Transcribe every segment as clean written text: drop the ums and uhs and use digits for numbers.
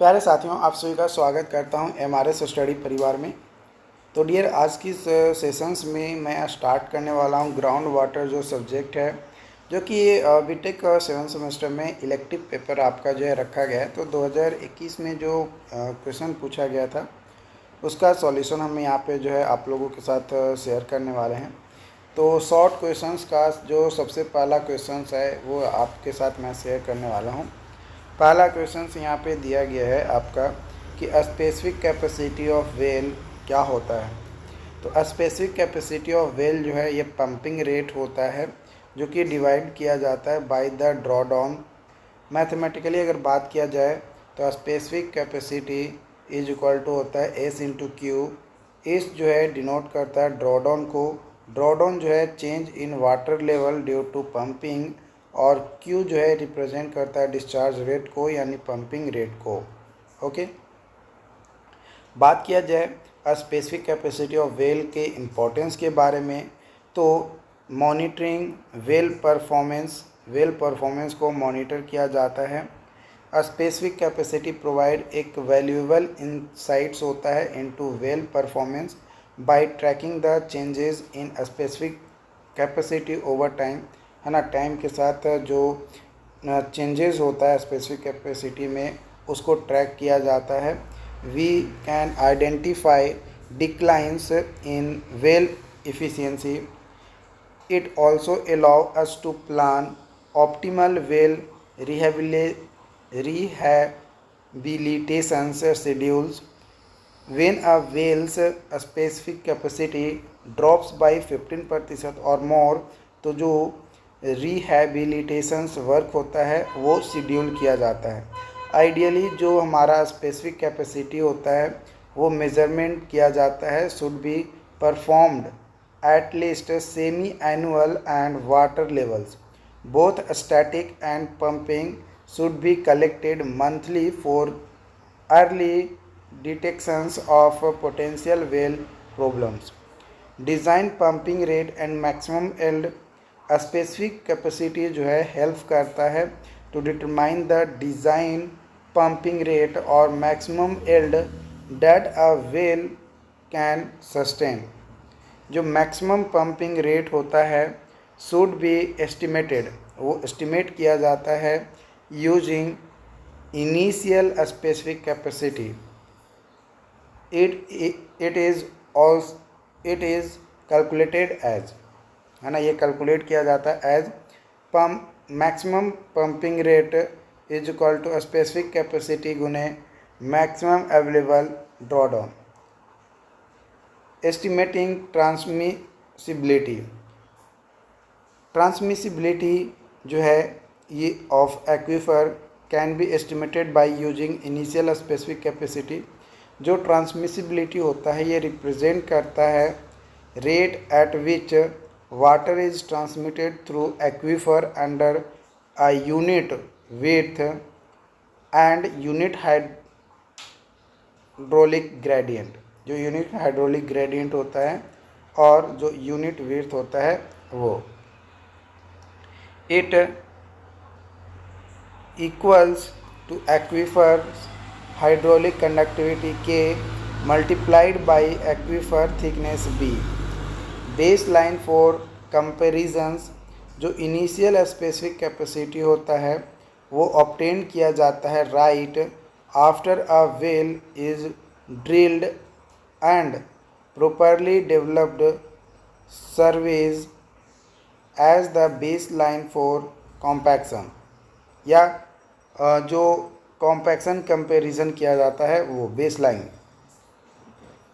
प्यारे साथियों, आप सभी का स्वागत करता हूं एमआरएस स्टडी परिवार में। तो डियर, आज की सेशंस में मैं स्टार्ट करने वाला हूं ग्राउंड वाटर जो सब्जेक्ट है, जो कि बीटेक 7 सेमेस्टर में इलेक्टिव पेपर आपका जो है रखा गया है। तो 2021 में जो क्वेश्चन पूछा गया था उसका सॉल्यूशन हम यहाँ पे जो है आप लोगों के साथ शेयर करने वाले हैं। तो शॉर्ट क्वेश्चंस का जो सबसे पहला क्वेश्चंस है वो आपके साथ मैं शेयर करने वाला हूँ। पहला क्वेश्चन यहाँ पे दिया गया है आपका कि स्पेसिफिक कैपेसिटी ऑफ वेल क्या होता है। तो स्पेसिफिक कैपेसिटी ऑफ वेल जो है ये पंपिंग रेट होता है, जो कि डिवाइड किया जाता है by the draw down. Mathematically अगर बात किया जाए तो specific capacity is equal to होता है एस इंटू क्यू। एस जो है डिनोट करता है ड्रॉ डाउन को, ड्रॉ डाउन जो है change in water level due to pumping, और Q जो है रिप्रेजेंट करता है डिस्चार्ज रेट को यानी पंपिंग रेट को। ओके, बात किया जाए स्पेसिफिक कैपेसिटी ऑफ वेल के इम्पोर्टेंस के बारे में, तो मॉनिटरिंग वेल परफॉर्मेंस को मॉनिटर किया जाता है। स्पेसिफिक कैपेसिटी प्रोवाइड एक वैल्यूएबल इंसाइट्स होता है into well performance by tracking the changes in specific capacity over time, है ना। टाइम के साथ जो चेंजेस होता है स्पेसिफिक कैपेसिटी में उसको ट्रैक किया जाता है। We can identify declines in well efficiency. It also allow us to plan optimal well rehabilitation schedules. When a well's specific capacity drops by 15% और more, तो जो रिहेबिलिटेशंस वर्क होता है वो शेड्यूल किया जाता है। आइडियली जो हमारा स्पेसिफिक कैपेसिटी होता है वो मेजरमेंट किया जाता है, should be performed at least semi-annual, and water levels, both static and pumping, should be collected monthly for early detections of potential well problems. Design pumping rate and maximum yield. Specific capacity जो है help करता है to determine the design pumping rate और maximum yield that a well can sustain. जो maximum pumping rate होता है should be estimated, वो estimate किया जाता है using initial specific capacity. It is calculated as, है ना, ये कैलकुलेट किया जाता है as pump maximum pumping rate is equal to specific capacity गुने maximum available draw down. Estimating transmissibility जो है ये of aquifer can be estimated by using initial specific capacity. जो ट्रांसमिसिबिलिटी होता है ये रिप्रेजेंट करता है rate at which water is transmitted through aquifer under a unit width and unit hydraulic gradient. जो यूनिट हाइड्रोलिक ग्रेडियंट होता है और जो यूनिट विड्थ होता है वो it equals to aquifer hydraulic conductivity के multiplied by aquifer thickness B. Base line for comparisons. जो इनिशियल स्पेसिफिक कैपेसिटी होता है वो ऑब्टेन किया जाता है right after a well is drilled and properly developed surveys as the baseline for compaction, या जो कॉम्पैक्शन कंपैरिजन किया जाता है वो बेसलाइन।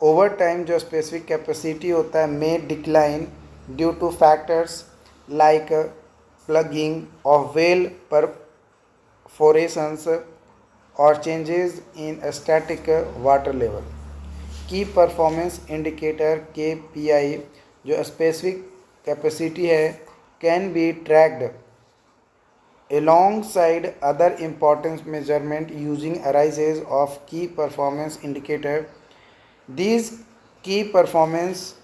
ओवर टाइम जो स्पेसिफिक कैपेसिटी होता है may decline due to factors like plugging of well perforations और changes in static water level. Key performance indicator KPI जो स्पेसिफिक कैपेसिटी है can be tracked alongside other important measurement using arises of key performance indicator. These key performance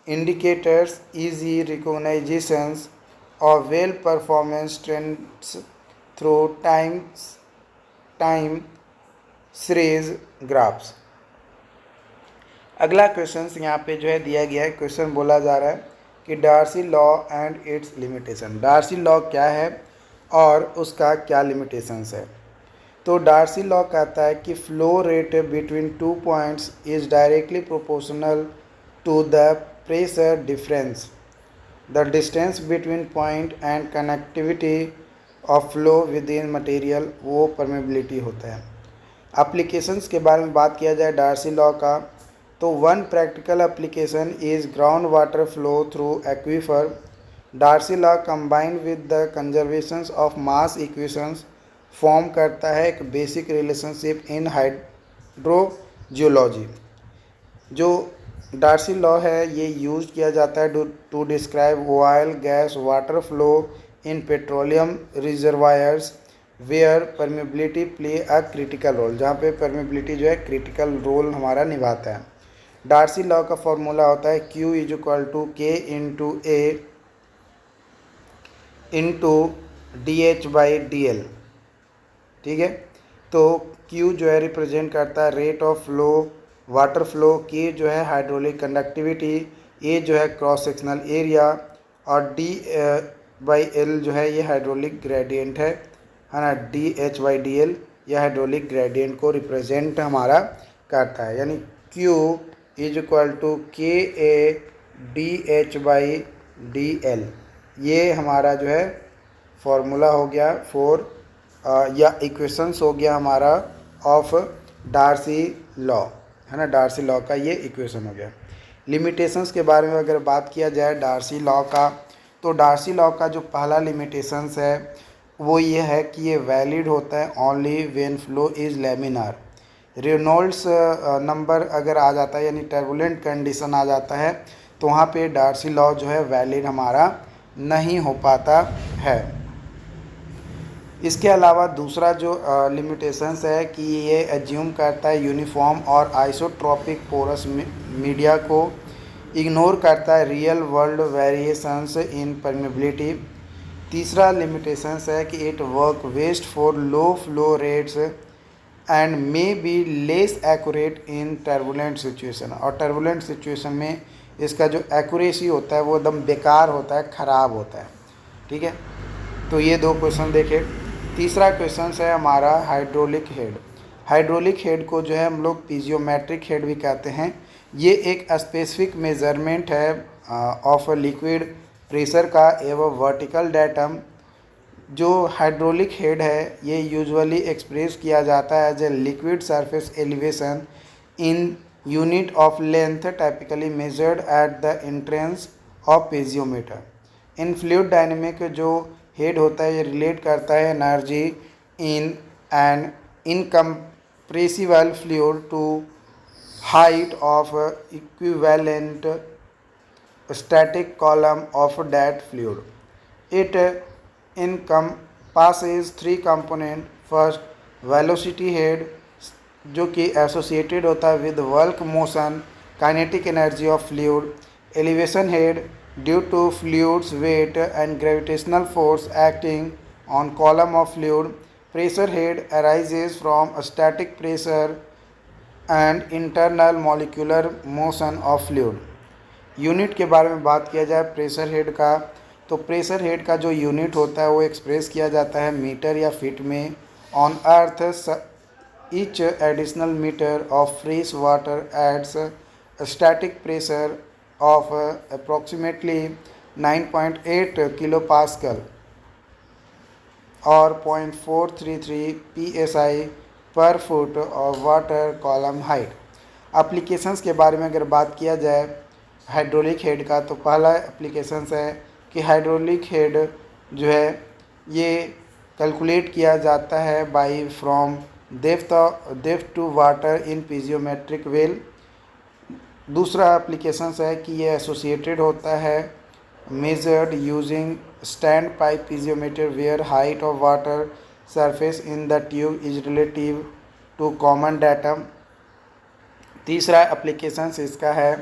indicators easy recognitions of well performance trends through time series graphs. अगला question यहाँ पे जो है दिया गया है, क्वेश्चन बोला जा रहा है कि Darcy law and its limitation. Darcy law क्या है और उसका क्या लिमिटेशंस है। तो डार्सी लॉ कहता है कि flow rate between 2 points is directly proportional to the pressure difference. The distance between point and connectivity of flow within material वो परमेबिलिटी होता है। एप्लीकेशंस के बारे में बात किया जाए डार्सी लॉ का, तो one practical application is ground water flow through aquifer. Darcy law combined with the conservations of mass equations form करता है एक बेसिक रिलेशनशिप इन हाइड्रोजियोलॉजी। जो डार्सी लॉ है ये यूज किया जाता है to describe oil gas water flow in petroleum reservoirs where permeability play a critical role, जहाँ पे परमेबिलिटी जो है क्रिटिकल रोल हमारा निभाता है। डार्सी लॉ का फॉर्मूला होता है Q is equal to K into A into DH/dl। ठीक है, तो Q जो है रिप्रेजेंट करता है rate of flow water flow, K जो है हाइड्रोलिक कंडक्टिविटी, A जो है क्रॉस सेक्शनल एरिया और D/L जो है ये हाइड्रोलिक ग्रेडियंट है ना। DH/dl यह हाइड्रोलिक ग्रेडियंट को रिप्रेजेंट हमारा करता है, यानी Q is equal to KA DH/dl। ये हमारा जो है फॉर्मूला हो गया या इक्वेशंस हो गया हमारा ऑफ डार्सी लॉ, है ना। डार्सी लॉ का ये इक्वेशन हो गया। लिमिटेशंस के बारे में अगर बात किया जाए डार्सी लॉ का, तो डार्सी लॉ का जो पहला लिमिटेशंस है वो ये है कि ये वैलिड होता है only when flow is laminar. Reynolds number अगर आ जाता है यानी टर्बुलेंट कंडीशन आ जाता है तो वहाँ पे डार्सी लॉ जो है वैलिड हमारा नहीं हो पाता है। इसके अलावा दूसरा जो लिमिटेशंस है कि ये एज्यूम करता है यूनिफॉर्म और आइसोट्रॉपिक पोरस मीडिया को, इग्नोर करता है real world variations in permeability. तीसरा लिमिटेशंस है कि it work best for low flow rates and may be less accurate in turbulent situation. और टर्बुलेंट सिचुएशन में इसका जो एक्यूरेसी होता है वो एकदम बेकार होता है, ख़राब होता है। ठीक है, तो ये दो क्वेश्चन देखे। तीसरा क्वेश्चन है हमारा हाइड्रोलिक हेड। हाइड्रोलिक हेड को जो है हम लोग पीजियोमेट्रिक हेड भी कहते हैं। ये एक स्पेसिफिक मेजरमेंट है ऑफ लिक्विड प्रेशर का एवं वर्टिकल डेटम। जो हाइड्रोलिक हेड है ये यूजुअली एक्सप्रेस किया जाता है as a liquid surface elevation in unit of length typically measured at the entrance of piezometer. In fluid dynamic जो हेड होता है ये रिलेट करता है energy in an incompressible fluid to height of equivalent static column of that fluid. It encompasses three component. First, velocity head जो कि associated होता है with work motion kinetic energy of fluid. Elevation head due to fluid's weight and gravitational force acting on column of fluid. Pressure head arises from static pressure and internal molecular motion of fluid. Unit के बारे में बात किया जाए pressure head का, तो pressure head का जो यूनिट होता है वो एक्सप्रेस किया जाता है मीटर या फीट में। On earth each additional meter of fresh water adds static pressure of approximately 9.8 kilopascal और 0.433 psi per foot of water column height. Applications के बारे में अगर बात किया जाए हाइड्रोलिक हेड का, तो पहला एप्लीकेशंस है कि हाइड्रोलिक हेड जो है ये कैलकुलेट किया जाता है by from depth to water in piezometric well. दूसरा एप्लीकेशंस है कि ये एसोसिएटेड होता है measured using stand pipe piezometer where height of water surface in the tube is relative to common datum. तीसरा एप्लीकेशंस इसका है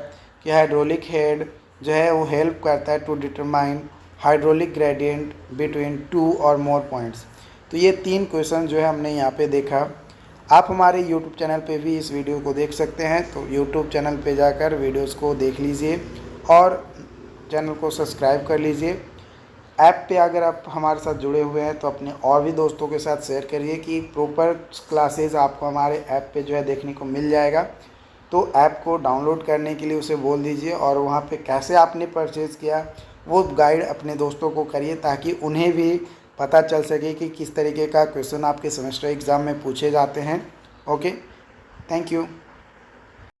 कि हाइड्रोलिक हेड जो है वो हेल्प करता है to determine hydraulic gradient between two और मोर पॉइंट्स। तो ये तीन क्वेश्चन जो है हमने यहाँ पे देखा। आप हमारे यूट्यूब चैनल पे भी इस वीडियो को देख सकते हैं, तो यूट्यूब चैनल पे जाकर वीडियोस को देख लीजिए और चैनल को सब्सक्राइब कर लीजिए। ऐप पे अगर आप हमारे साथ जुड़े हुए हैं तो अपने और भी दोस्तों के साथ शेयर करिए कि प्रॉपर क्लासेस आपको हमारे ऐप पे जो है देखने को मिल जाएगा। तो ऐप को डाउनलोड करने के लिए उसे बोल दीजिए और वहाँ पे कैसे आपने परचेज़ किया वो गाइड अपने दोस्तों को करिए, ताकि उन्हें भी पता चल सके कि किस तरीके का क्वेश्चन आपके सेमेस्टर एग्ज़ाम में पूछे जाते हैं। Okay, thank you.